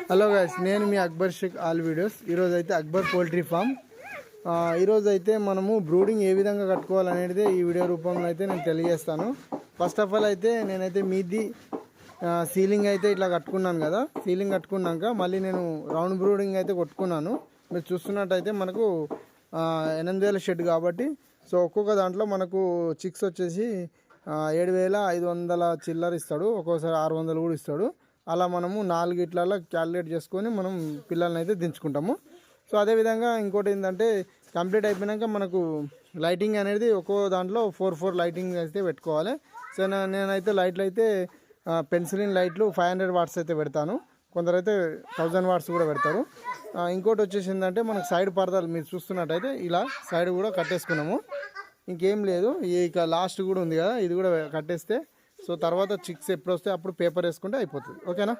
Hello guys, నేను మీ Akbar Sheikh all videos. ఈరోజు అయితే అక్బర్ పోల్ట్రీ ఫామ్. ఈరోజు అయితే మనము బ్రూడింగ్ ఏ విధంగా కట్టుకోవాలనేది ఈ వీడియో రూపంలో అయితే నేను తెలియజేస్తాను. ఫస్ట్ ఆఫ్ ఆల్ అయితే నేనైతే మీది సీలింగ్ అయితే ఇట్లా కట్టుకున్నాను కదా. సీలింగ్ కట్టుకున్నాక మళ్ళీ నేను రౌండ్ బ్రూడింగ్ అయితే కొట్టుకున్నాను. మీరు చూస్తున్నట్టయితే మనకు 8,000 షెడ్ కాబట్టి సో ఒక్కొక్క దాంట్లో మనకు చిక్స్ వచ్చేసి 7,500 చిల్లర ఇస్తాడు, ఒక్కోసారి 600 కూడా ఇస్తాడు. అలా మనము 4 ఇట్లలో క్యాలిక్యులేట్ చేసుకొని మనం పిల్లల్ని అయితే దించుకుంటాము. సో అదేవిధంగా ఇంకోటి ఏంటంటే కంప్లీట్ అయిపోయాక మనకు లైటింగ్ అనేది ఒక్కో దాంట్లో 4 లైటింగ్ అయితే పెట్టుకోవాలి. సో నేనైతే లైట్లు అయితే పెన్సిలిన్ లైట్లు 500 వాట్స్ అయితే పెడతాను. కొందరైతే 1000 వాట్స్ కూడా పెడతారు. ఇంకోటి వచ్చేసి ఏంటంటే మనకు సైడ్ పరదాలు మీరు చూస్తున్నట్టయితే ఇలా సైడ్ కూడా కట్టేసుకున్నాము. ఇంకేం లేదు, ఇక లాస్ట్ కూడా ఉంది కదా, ఇది కూడా కట్టేస్తే సో తర్వాత చిక్స్ ఎప్పుడు వస్తే అప్పుడు పేపర్ వేసుకుంటే అయిపోతుంది. ఓకేనా?